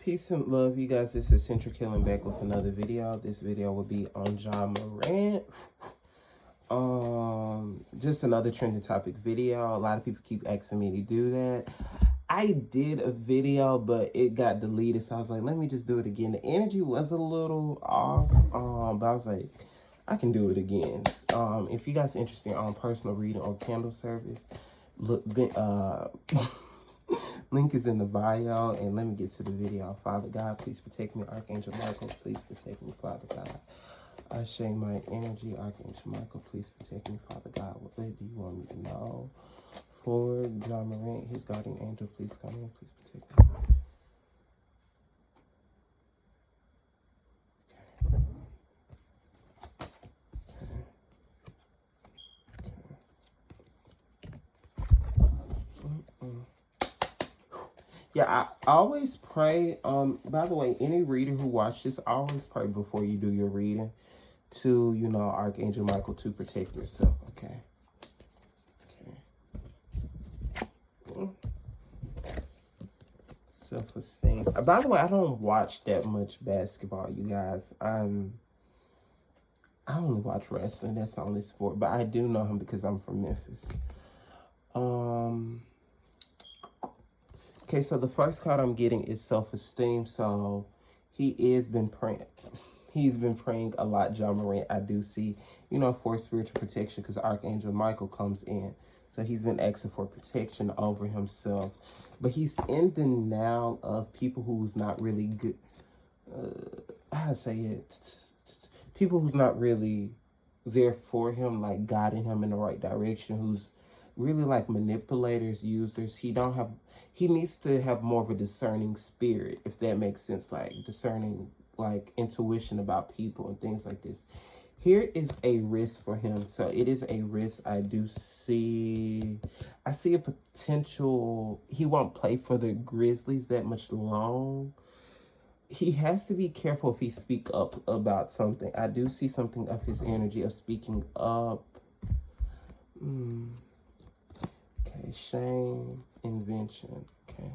Peace and love, you guys. This is Central Killing back with another video. This video will be on Morant. Just another trending topic video. A lot of people keep asking me to do that. I did a video, but it got deleted, so I was like, let me just do it again. The energy was a little off, but I was like, I can do it again. If you guys are interested in personal reading or candle service, look, link is in the bio, and let me get to the video. Father God, please protect me. Archangel Michael, please protect me, Father God. I share my energy. Archangel Michael, please protect me, Father God. What do you want me to know? For John Morant, his guardian angel, please come in. Please protect me. Yeah, I always pray. By the way, any reader who watches this, always pray before you do your reading to, Archangel Michael to protect yourself. Okay. Self-esteem. By the way, I don't watch that much basketball, you guys. I only watch wrestling. That's the only sport. But I do know him because I'm from Memphis. Okay, so the first card I'm getting is self-esteem. So he is been praying. He's been praying a lot, John Morant. I do see, for spiritual protection because Archangel Michael comes in. So he's been asking for protection over himself. But he's in denial of people who's not really good. How to say it? People who's not really there for him, like guiding him in the right direction, who's really like manipulators, users. He needs to have more of a discerning spirit, if that makes sense, like discerning, like intuition about people and things like this. Here is a risk for him. So it is a risk. I see a potential. He won't play for the Grizzlies that much long. He has to be careful if he speak up about something. I do see something of his energy of speaking up. Okay, shame, invention. Okay.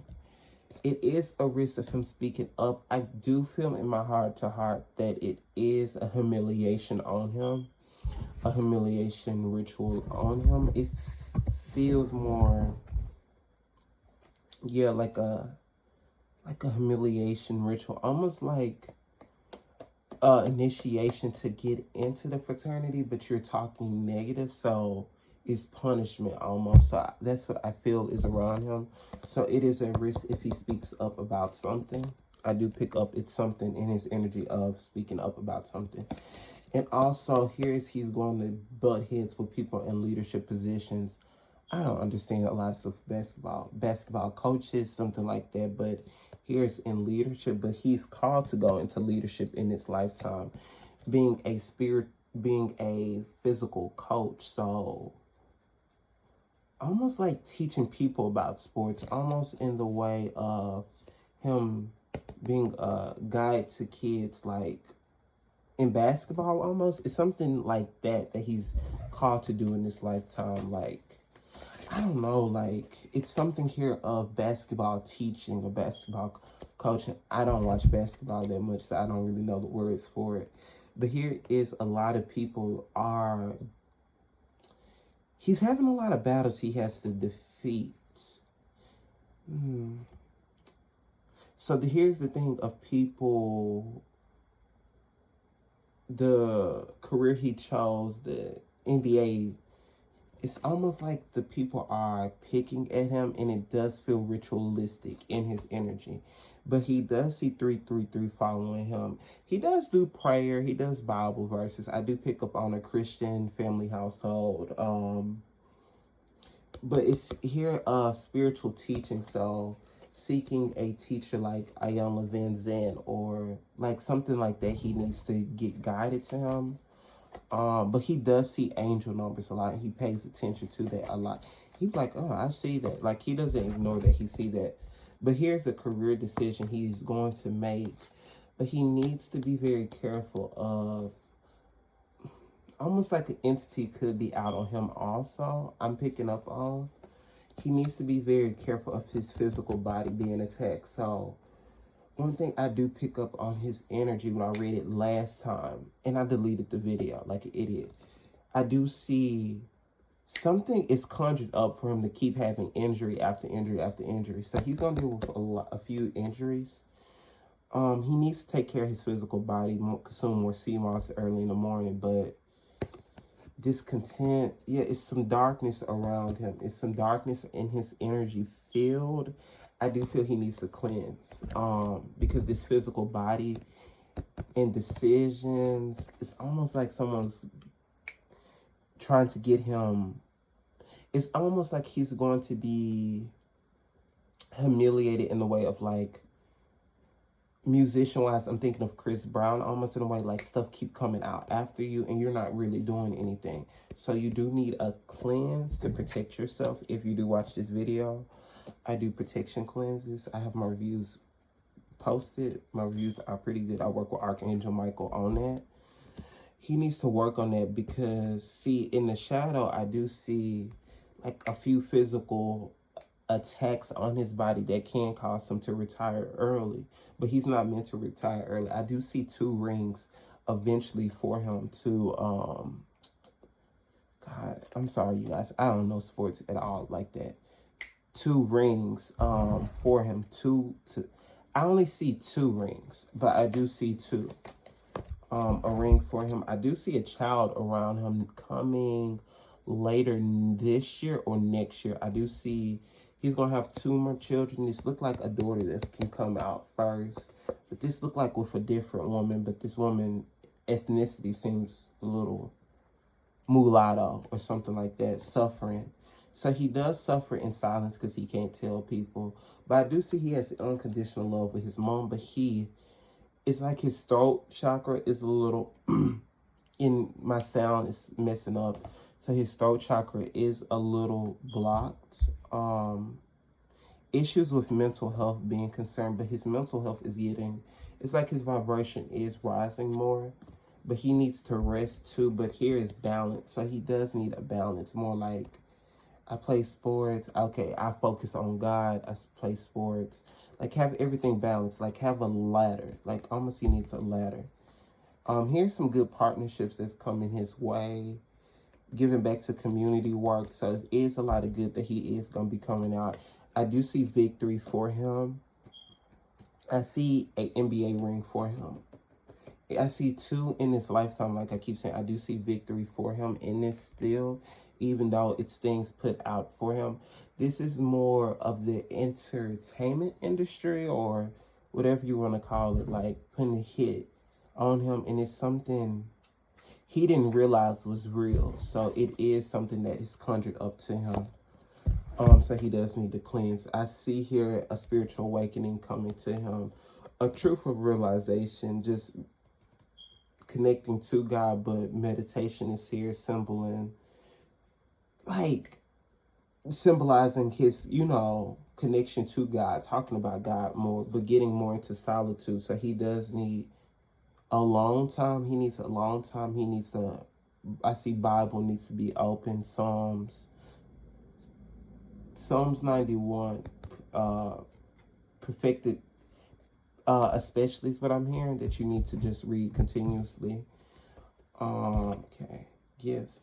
It is a risk of him speaking up. I do feel in my heart to heart that it is a humiliation on him. A humiliation ritual on him. It feels more, yeah, like a humiliation ritual. Almost like initiation to get into the fraternity, but you're talking negative, so it's punishment almost. So that's what I feel is around him. So it is a risk if he speaks up about something. I do pick up it's something in his energy of speaking up about something. And also he's going to butt heads with people in leadership positions. I don't understand a lot of basketball coaches, something like that, but here's in leadership, but he's called to go into leadership in his lifetime, being a physical coach. So almost like teaching people about sports, almost in the way of him being a guide to kids, like in basketball almost. It's something like that he's called to do in this lifetime. Like, I don't know, like it's something here of basketball teaching or basketball coaching. I don't watch basketball that much, so I don't really know the words for it. But here is a lot of people he's having a lot of battles he has to defeat. So here's the thing of people, the career he chose, the NBA, it's almost like the people are picking at him, and it does feel ritualistic in his energy. But he does see 333 following him. He does do prayer. He does Bible verses. I do pick up on a Christian family household. But it's here spiritual teaching. So seeking a teacher like Ayala Van Zandt or like something like that, he needs to get guided to him. But he does see angel numbers a lot. He pays attention to that a lot. He's like, oh, I see that. Like, he doesn't ignore that. He see that. But here's a career decision he's going to make. But he needs to be very careful of, almost like an entity could be out on him also. I'm picking up on. He needs to be very careful of his physical body being attacked. So one thing I do pick up on his energy when I read it last time, and I deleted the video like an idiot. I do see something is conjured up for him to keep having injury after injury after injury. So he's gonna deal with a few injuries. He needs to take care of his physical body, consume more sea moss early in the morning, but discontent, yeah, it's some darkness around him. It's some darkness in his energy field. I do feel he needs to cleanse. Because this physical body and decisions, it's almost like someone's trying to get him. It's almost like he's going to be humiliated in the way of like musician wise. I'm thinking of Chris Brown almost in a way, like stuff keep coming out after you and you're not really doing anything. So you do need a cleanse to protect yourself. If you do watch this video, I do protection cleanses. I have my reviews posted. My reviews are pretty good. I work with Archangel Michael on that. He needs to work on that because, see, in the shadow, I do see like a few physical attacks on his body that can cause him to retire early. But he's not meant to retire early. I do see 2 rings eventually for him to, God, I'm sorry, you guys. I don't know sports at all like that. 2 rings for him. I only see 2 rings, but I do see 2. A ring for him. I do see a child around him coming later this year or next year. I do see he's gonna have 2 more children. This look like a daughter that can come out first, but this look like with a different woman. But this woman ethnicity seems a little mulatto or something like that, suffering. So he does suffer in silence because he can't tell people. But I do see he has unconditional love with his mom, but it's like his throat chakra is a little, in my sound is messing up. So his throat chakra is a little blocked. Issues with mental health being concerned, but his mental health is it's like his vibration is rising more, but he needs to rest too. But here is balance. So he does need a balance, more like, I play sports. Okay, I focus on God. I play sports. Like, have everything balanced. Like, have a ladder. Like, almost he needs a ladder. Here's some good partnerships that's coming his way. Giving back to community work. So it is a lot of good that he is going to be coming out. I do see victory for him. I see an NBA ring for him. I see 2 in this lifetime. Like I keep saying, I do see victory for him in this still, even though it's things put out for him. This is more of the entertainment industry or whatever you want to call it, like putting a hit on him. And it's something he didn't realize was real. So it is something that is conjured up to him. So he does need to cleanse. I see here a spiritual awakening coming to him. A truthful realization, just connecting to God, but meditation is here symbolizing his, connection to God, talking about God more, but getting more into solitude. So he does need alone time. He needs alone time. He needs to, I see Bible needs to be open. Psalms 91, perfected, especially is what I'm hearing, that you need to just read continuously. Okay. Gifts.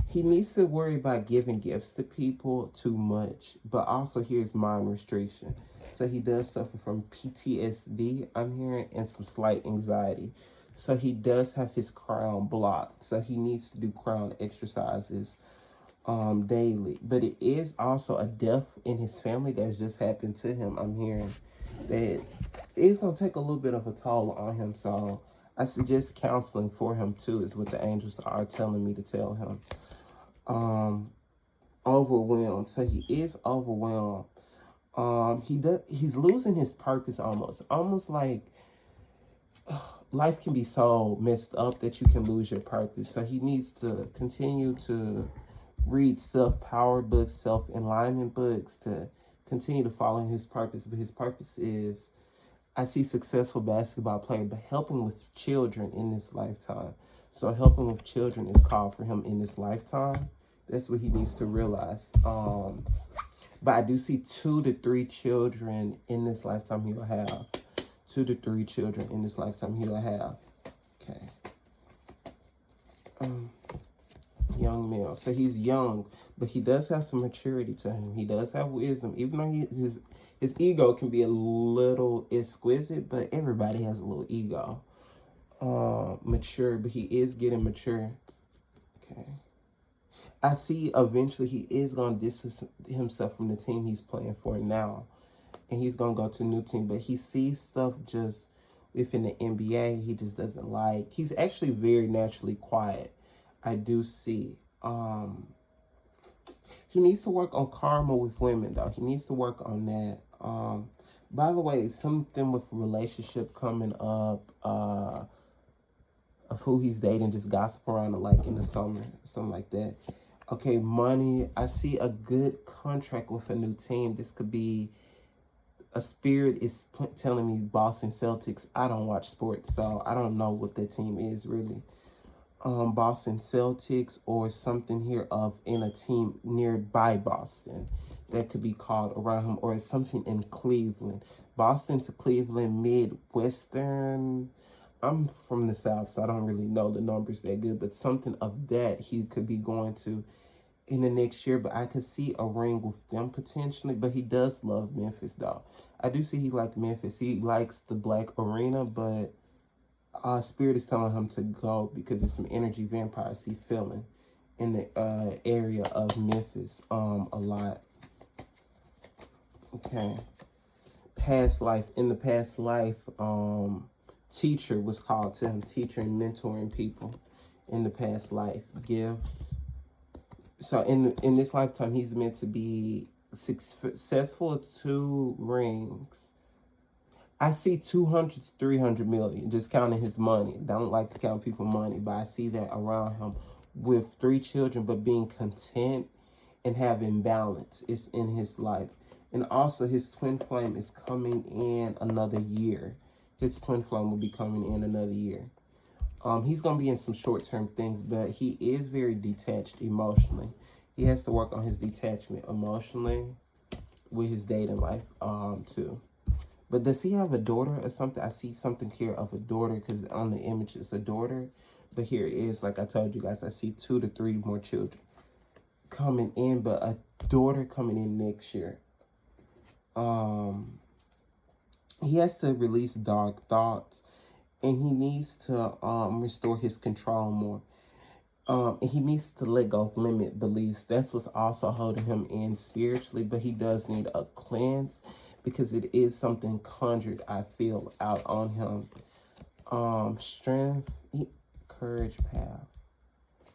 He needs to worry about giving gifts to people too much, but also here's mind restriction. So he does suffer from PTSD, I'm hearing, and some slight anxiety. So he does have his crown blocked. So he needs to do crown exercises daily. But it is also a death in his family that's just happened to him. I'm hearing that it's going to take a little bit of a toll on him. So I suggest counseling for him too, is what the angels are telling me to tell him. Overwhelmed. So he is overwhelmed. He's losing his purpose almost like life can be so messed up that you can lose your purpose. So he needs to continue to read self-power books, self-alignment books, to continue to follow his purpose. But his purpose is, I see successful basketball player, but helping with children in this lifetime. So helping with children is called for him in this lifetime. That's what he needs to realize. But I do see 2 to 3 children in this lifetime he will have. 2 to 3 children in this lifetime he will have. Okay. Young male. So he's young, but he does have some maturity to him. He does have wisdom, even though his ego can be a little exquisite, but everybody has a little ego. Mature, but he is getting mature. Okay. I see eventually he is going to distance himself from the team he's playing for now. And he's going to go to a new team. But he sees stuff just within the NBA he just doesn't like. He's actually very naturally quiet. I do see. He needs to work on karma with women, though. He needs to work on that. By the way, something with relationship coming up, of who he's dating, just gossip around like in the summer, something like that. Okay, money. I see a good contract with a new team. This could be a spirit is telling me Boston Celtics. I don't watch sports, so I don't know what that team is really. Boston Celtics or something here of in a team nearby Boston that could be called around him, or something in Cleveland. Boston to Cleveland, Midwestern. I'm from the South, so I don't really know the numbers that good, but something of that he could be going to in the next year. But I could see a ring with them potentially. But he does love Memphis, though. I do see he likes Memphis. He likes the black arena, but Spirit is telling him to go because there's some energy vampires he's feeling in the area of Memphis a lot. Okay. Past life. In the past life, teacher was called to him. Teacher and mentoring people in the past life. Gifts. So in this lifetime, he's meant to be successful at 2 rings. I see 200 to 300 million, just counting his money. I don't like to count people's money, but I see that around him with 3 children, but being content and having balance is in his life. And also his twin flame is coming in another year. His twin flame will be coming in another year. He's going to be in some short-term things, but he is very detached emotionally. He has to work on his detachment emotionally with his dating life, too. But does he have a daughter or something? I see something here of a daughter because on the image it's a daughter. But here it is, like I told you guys, I see 2 to 3 more children coming in, but a daughter coming in next year. He has to release dark thoughts, and he needs to restore his control more. And he needs to let go of limit beliefs. That's what's also holding him in spiritually, but he does need a cleanse because it is something conjured, I feel, out on him. Strength, courage, path.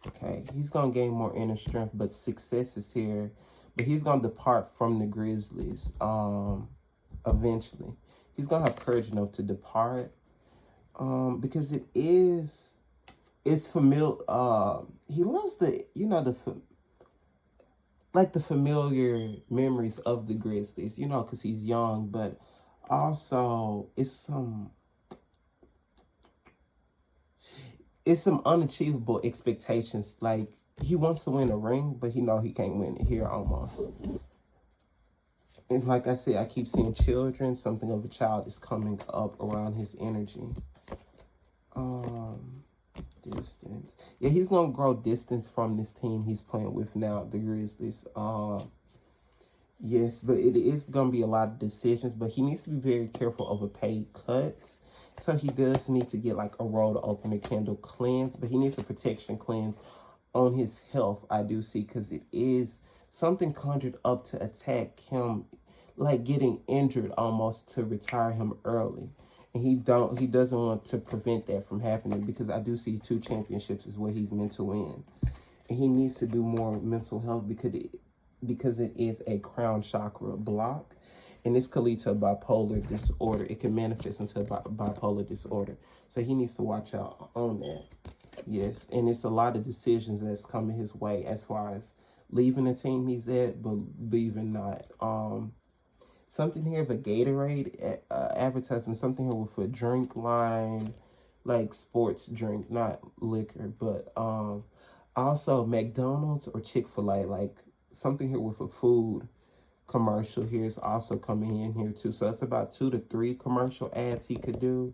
Okay, he's going to gain more inner strength, but success is here. But he's going to depart from the Grizzlies eventually. He's going to have courage enough to depart because it's familiar. He loves the familiar memories of the Grizzlies, because he's young, but also it's some unachievable expectations. Like, he wants to win a ring, but he can't win it here almost. And like I said, I keep seeing children. Something of a child is coming up around his energy. Distance. Yeah, he's gonna grow distance from this team he's playing with now, the Grizzlies. Yes, but it is gonna be a lot of decisions. But he needs to be very careful of a pay cut. So he does need to get like a roll to open a candle cleanse, but he needs a protection cleanse on his health. I do see, because it is something conjured up to attack him, like getting injured almost to retire him early. And he doesn't want to prevent that from happening, because I do see 2 championships is what he's meant to win. And he needs to do more mental health because it is a crown chakra block. And this could lead to a bipolar disorder. It can manifest into a bipolar disorder. So he needs to watch out on that. Yes, and it's a lot of decisions that's coming his way as far as leaving the team he's at, but leaving not. Something here of a Gatorade advertisement. Something here with a drink line, like sports drink, not liquor, but also McDonald's or Chick-fil-A, like something here with a food commercial here is also coming in here too. So it's about 2 to 3 commercial ads he could do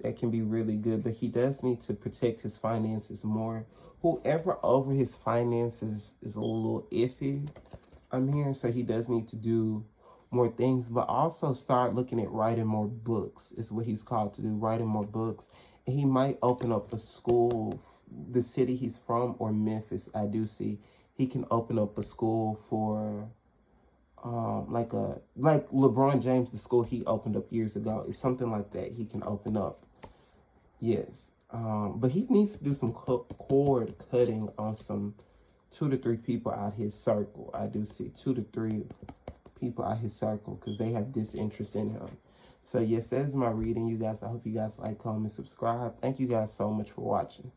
that can be really good, but he does need to protect his finances more. Whoever over his finances is a little iffy, I'm hearing, so he does need to do more things, but also start looking at writing more books is what he's called to do, writing more books. And he might open up a school, the city he's from, or Memphis, I do see. He can open up a school for like LeBron James, the school he opened up years ago. It's something like that he can open up. Yes. But he needs to do some cord cutting on some 2 to 3 people out his circle. I do see 2 to 3 people out his circle because they have disinterest in him. So yes, that is my reading, you guys. I hope you guys like, comment, subscribe. Thank you guys so much for watching.